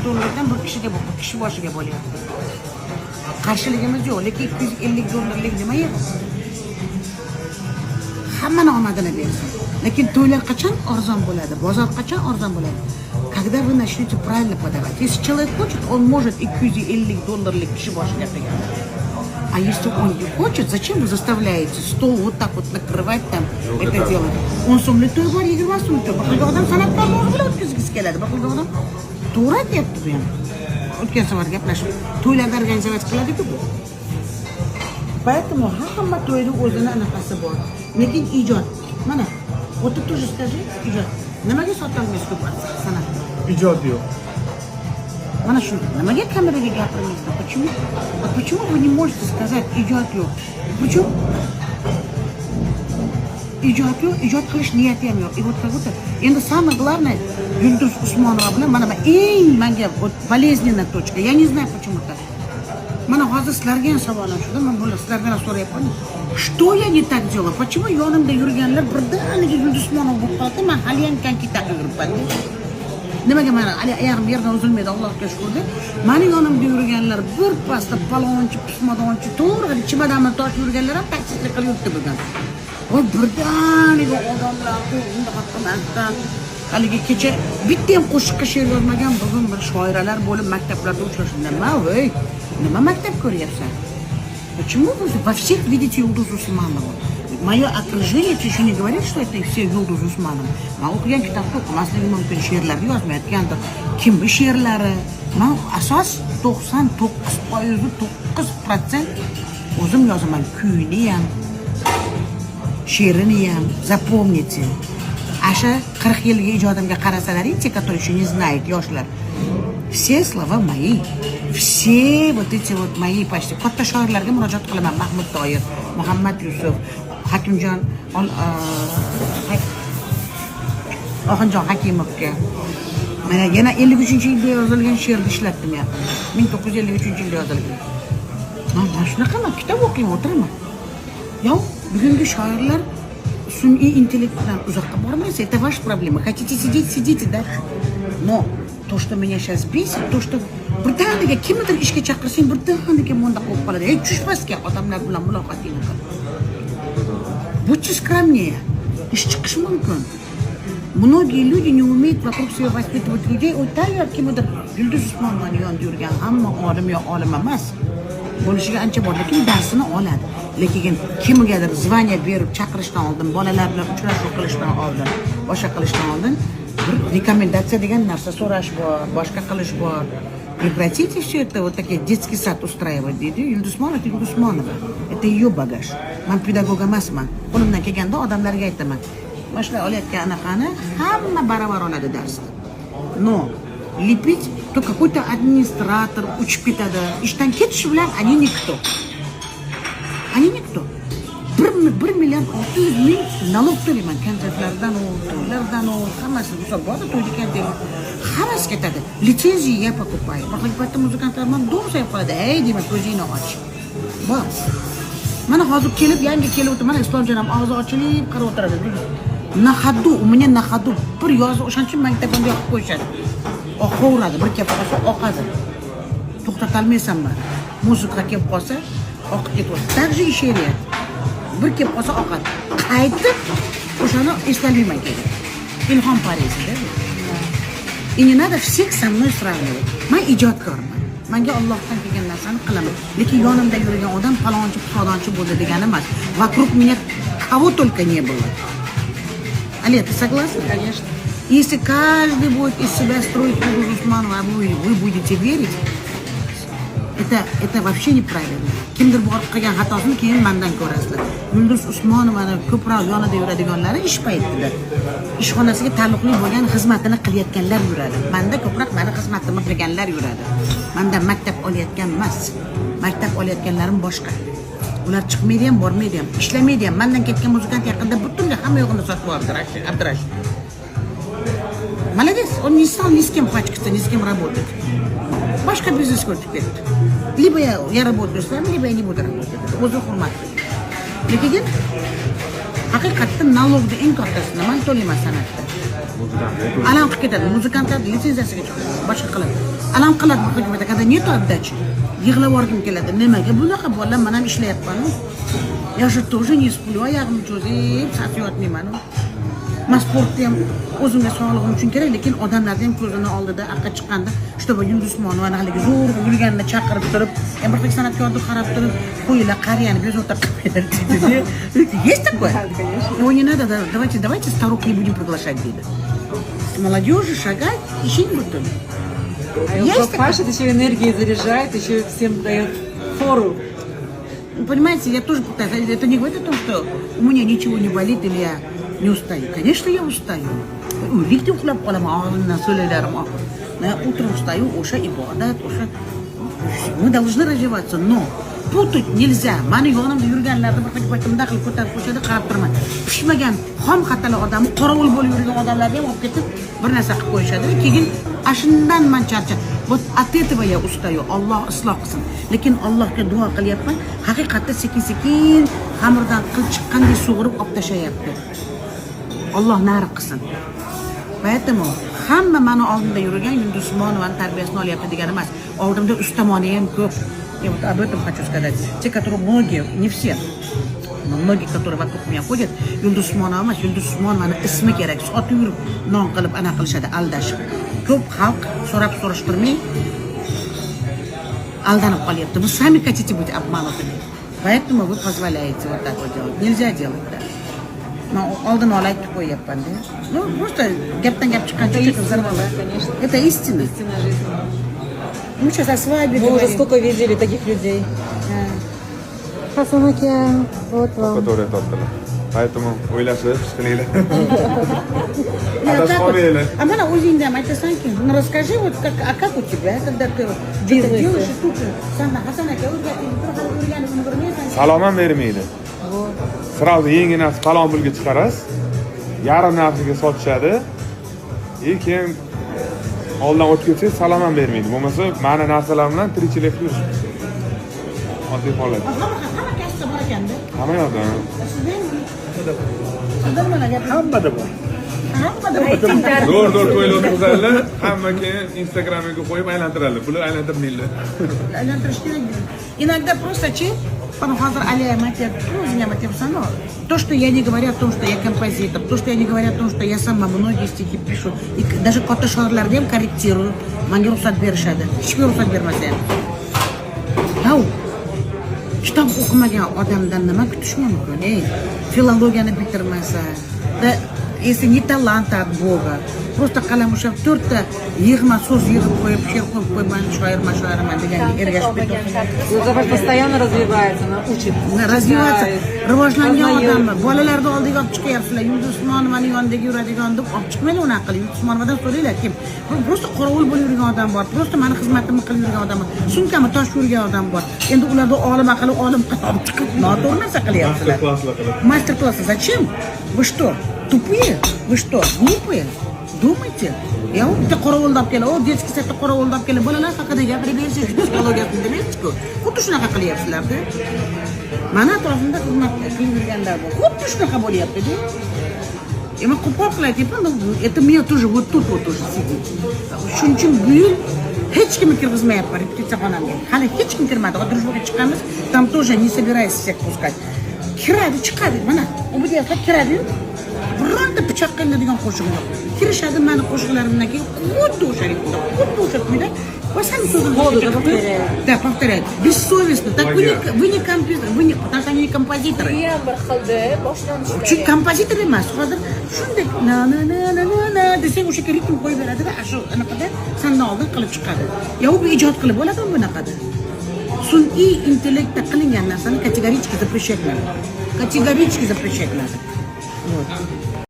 $200 bir kishi boshiga bo'lyapti. Qarshiligimiz yo'q, lekin $250 nima edi? Hammani omadini bersin. Lekin to'ylar qachon arzon bo'ladi? Bozor qachon arzon bo'ladi? Когда вы начнете правильно подавать. Если человек хочет, он может $250 kishi boshiga qilgan. А если он не хочет, зачем вы заставляете стол вот так вот накрывать там это делать? Он so'mlik to'y bor, 20 so'mlik to'y. Bir odam san'atkorni o'zi bilan o'tkazgisi keladi. Bir odam to'g'ri aytyapti bu ham. O'tgan safar gaplashib, to'ylarni organizatsiya qiladi-ku bu. Поэтому hamma to'yning o'zini anaqasi bor. Lekin ijod. Mana, o'tib тоже скажи, ijod. Nimaga sotolmaysiz ko'p san'at? Ijod yo'q. Mana shu, nimaga kameraga gapirmaysiz? Почему? Вот почему вы не можете сказать ijod yo'q? Почему? Ijod yo'q, ijod qilish niyati ham yo'q. И вот как будто endi самое главное Yulduz Usmonova bilan mana eng menga болезненная точка. Я не знаю почему так. Mana hozir sizlarga ham savolim shuda, men buni sizlardan so'rayapman. Что я не так делаю? Почему yonimda yurganlar birdaniga Yulduz Usmonova bo'lib qoldi? Men hali ham kanki taqib yuribman. Nimaga mana oyog'im yerdan uzilmaydi, Allohga shukur. Meni yonimda yurganlar bir pasda palonchi, pismadonchi, to'g'ri chimadanmi tosh yurganlar ham taksistlik qilib yuribdi bugun. Voy birdaniga odamlar unda haqqimdan haligi kecha bitta ham qo'shiqqa she'r yozmagan bugun bir shoiralar bo'lib maktablarda uchrashuvda. Voy, nima maktab ko'ryapsan? Почему вы во всех видите Yulduz Usmonovу? Мое окружение еще не говорит, что это все Yulduz Usmonova. Men o'qigan kitobda o'qimasligi mumkin, she'rlarni yozmayotgandir. Kimni she'rlari? Men asos 99% o'zim yozaman. Kuyini ham, she'rini ham, запомните. Asha 40 yilga ijodimga qarasalaring, те, которые еще не знают, yoshlar. Все слова мои. Все вот эти вот мои почти. Katta shoirlarga murojaat qilaman. Mahmud Toyir, Muhammad Yusuf, Hakimjon, Oxinjon Hakimovga. Mana yana 53-yilda yozilgan she'rni ishlatdim ya. 1953-yilda yozilgan. Mana shunaqaman, kitob o'qiyman, o'tiraman. Yo'q, bugungi shoirlar sun'iy intellektdan uzoqqa bormaysiz. Это ваша проблема. Хотите сидеть, сидите дальше. Но то, что меня сейчас бесит, то, что birdaniga kimnidir ishga chaqirsang, birdaniga monda qolib qoladi. Tushmasga odamlar bilan muloqotingni qil. Будьте скромнее. Ish chiqishi mumkin. Многие люди не умеют вокруг себя воспитывать людей. Ой, tayyor kimdir Yulduz Usmonovani yonida yurgan hamma olim yo olim emas. Bo'lishiga ancha bor, lekin darsini oladi. Lekin kimgadir zvaniya berib chaqirishdan oldin, bolalar bilan uchrashuv qilishdan oldin, boshqa qilishdan oldin bir rekomendatsiya degan narsa so'rash bor, boshqa qilish bor. Прекратите все это, вот такие детский сад устраивать, deydi. Yulduz Usmonova. Это ее багаж. Men pedagog emasman. Qo'limdan kelganda odamlarga aytaman. Mana shular olayotgan anaqani hamma baravar oladi darsni. Но лепить то какой-то администратор uchib ketadi. Ishdan ketishi bilan они никто. Они никто. 1 million 600 ming налог to'layman. Konsertlardan, to'ylardan, hammasi hisob bor, to'yga keldi. Hammasi ketadi. Litsenziya я покупаю. Поэтому muzikantlar men dom sayib qoladi. Ey, deyman, ko'zingni och. Bor. Mana hozir kelib, yangi kelib o'tib, mana Islomjon ham og'zi ochilib qarab o'tiradi. Na ходу, у меня на ходу. Bir yozib o'shancha maktabimga yoqib qo'yishadi. Oqaveradi, bir kelib qolsa oqadi. To'xtatolmaysanman. Musiqa kelib qolsa oqib ketadi. Так же и she'riyat. Bir kelib qolsa oqadi. Qaytib o'shani eslamayman kerak. Ilhom Parizda. И не надо всех со мной сравнивать. Men ijodkorman. Menga Allohdan kelgan narsani qilaman. Lekin yonimda yurgan odam palonchi, pisodonchi bo'ldi degani emas. Вокруг меня кого только не было. Алия, ты согласна? Конечно. Если каждый будет из себя строить Yulduz Usmonova, а вы будете верить, это вообще неправильно. Kimdir borib qilgan xatosini keyin mendan ko'rasizlar. Yulduz Usmonovani ko'proq yonida yuradiganlari ish paytida ishxonasiga taalluqli bo'lgan xizmatini qilayotganlar yuradi. Menda ko'proq meni xizmatimni qilganlar yuradi. Menda maktab olayotgan emas. Maktab olayotganlarim boshqa. Ular chiqmaydi ham, bormaydi ham, ishlamaydi ham. Mendan ketgan muzikant yaqinda butunlay hamma yo'g'ini sotib oldi, Abdurash. Молодец, он не стал ни с кем пачкаться, ни с кем работать. Boshqa biznesga o'tib ketdi. Либо я работаю с вами, либо я не буду работать. O'zi hurmat. Lekin Haqiqatda nalogni eng kattasini man to'layman san'atda. Alam qilib ketadi, muzikantlar litsenziyasiga chiqadi, boshqa qiladi. Alam qiladi bu hikmatda, kada нет отдачи. Yig'lab o'rgim keladi. Nimaga bunaqa bolalar men ham ishlayapman. Я же тоже не сплю, oyog'im cho'zib, saf yotmayman. Men sportni ham o'zimga sog'lig'im uchun kerak, lekin odamlarning ham ko'zini oldida aqqa chiqqanda, чтобы Yulduz Usmonovani haligi zo'r yurganini chaqirib turib, bir xil san'atkorni qarab turib, qo'yinglar qariyani bezovta qilmaylar deydi. Есть такое? Его не надо, давайте старух не будем приглашать, deydi. Молодежи шагать, еще не будут. Есть Паша еще энергией заряжает, еще всем дает фору. Понимаете, я тоже пытаюсь. Это не говорит о том, что у меня ничего не болит или я не устаю. Конечно, я устаю. Uylikda uxlab qolaman, og'zimdan so'laylarim oqib. Men utrib ustаю, o'sha ibodat, o'sha мы должны развиваться, но putut nельзя. Mani yonimda yurganlarni bir paytimda qilib ko'tarib qo'yishadi, qarab turaman. Pishmagan, xom xatali odamni qorovul bo'lib yurgan odamlarni ham olib ketib bir narsa qilib qo'yishadi. Keyin ashundan men charchadim. Вот от этого я устаю. Alloh isloh qilsin. Lekin Allohga duo qilyapman. Haqiqatda sekin-sekin xamirdan qil chiqqanday sug'urib olib tashlayapti. Alloh nari qilsin. Поэтому hamma meni oldimda yurgan Yulduz Usmonovani tarbiyasini olyapti degani emas. Oldimda ustamoni ham ko'p. Я вот об этом хочу сказать. Те, которые многие, не все, но многие, которые вокруг меня ходят, Yulduz Usmonova emas, Yulduz Usmonovani ismi kerak. Sotib yurib, non qilib ana qilishadi, aldashib. Ko'p xalq so'rab surishtirmay aldanib qolyapti. Вы сами хотите быть обманутыми. Поэтому вы позволяете вот так вот делать. Нельзя делать, да. Но oldin olay deb qo'yyapman-da. Ну, просто gapdan gap chiqqancha Да, конечно. Это истина. Истина жизни. Мы сейчас о свадьбе Мы уже говорим. сколько видели таких людей. Hasan aka, вот вам. Fotoğraf tatlılar. Поэтому o'ylashib chiqinglar. Я Adashib так вот. qolmanglar. А mana o'zingda ham aytasanki, ну расскажи, вот как у тебя, когда ты вот Бизнесе. это делаешь, и тут же Hasan aka o'rgatib, o'rganib o'rganib, Salom ham bermaydi. Sразу yengina falon pulga chiqarasiz. Yarim narxiga sotishadi. Keyin oldin o'tib ketsangiz salom ham bermaydi. Bo'lmasa, ma'na narsalar bilan tirikchilik qilish. Oddiy holat. hamma kasbda bor ekanda. Hamma yoqda. Sizda mana gap Hammada bor. hammada bor. Zo'r to'ylar o'tkazadilar. Hamma keyin Instagramga qo'yib aylantiradilar. Pulni aylantirmaydilar. Aylantrish kerak. Иногда просто hozir alayam aytyapti, o'zing ham aytyapsan, но то, что я не говорю о том, что я композитор, то, что я не говорю о том, что я сама многие стихи пишу, и даже katta shoirlarni ham korrektirую, menga ruxsat berishadi. Hech kim ruxsat bermasa ham. Yo'q. Kitob o'qimagan odamdan nima kutish mumkin? Filologiyani bitirmasa, da если не талант от Бога, просто qalam ushlab 4 ta yig'ma so'z yig'ib qo'yib, she'r qo'yib qo'yman, shoirman degan ergashib ketadi. Лузафар постоянно развивается, она учит. Развиваться, читает, rivojlangan познает. odamlar, bolalarni oldiga olib chiqyapsizlar. Yulduz Usmonovani yoniga yuradigan deb olib chiqmanglar unaqa qilib. Yulduz Usmonovadan so'ranglar kim? Просто qorovul bo'lib yurgan odam bor, просто meni xizmatimni qilib yurgan odam bor, sumkamni toshib yurgan odam bor. Endi ularni olim olib chiqib, noto'g'ri narsa qilyapsizlar. Мастер-классы зачем? Вы что, тупые? Вы что, глупые? Думайте. Я вот bitta qorovulni olib kelib, детский sirtda qorovulni olib kelib, bolalar haqida gapirib bersangiz, psixologiyasini demaysiz-ku. Xuddi shunaqa qilyapsizlar-da. Mana atrofimda xizmat qilib yurganlar bor. Xuddi shunaqa bo'lyapti-da. Я qo'rqilay deyapman, это меня тоже вот тут вот уже сидит. Shuning uchun bu yil hech kimni kirgizmayapman repetitsiyaxonamga. Hali hech kim kirmadi. Družbaga chiqamiz, там тоже не собираюсь всех пускать. Kiradi, chiqadi. Mana, u yerga kiradi. Bironta pichoq qiladigan qo'shiq yo'q. Kirishadi meni qo'shiqlarimdan keyin xuddi o'sha ritmda, xuddi o'sha kuyda va sami so'zini да, повторяет. Бессовестно. Так вы не композитор, потому что они не композиторы. Chunki kompozitор emas. Hozir shunday na desang o'sha ritm qo'yib beradi-da, shu anaqada sandan oldin qilib chiqadi. Yo, bu ijod qilib bo'ladimi bunaqada? Sun'iy intellektda qilingan narsani категорически запрещать надо. Категорически запрещать надо. Вот.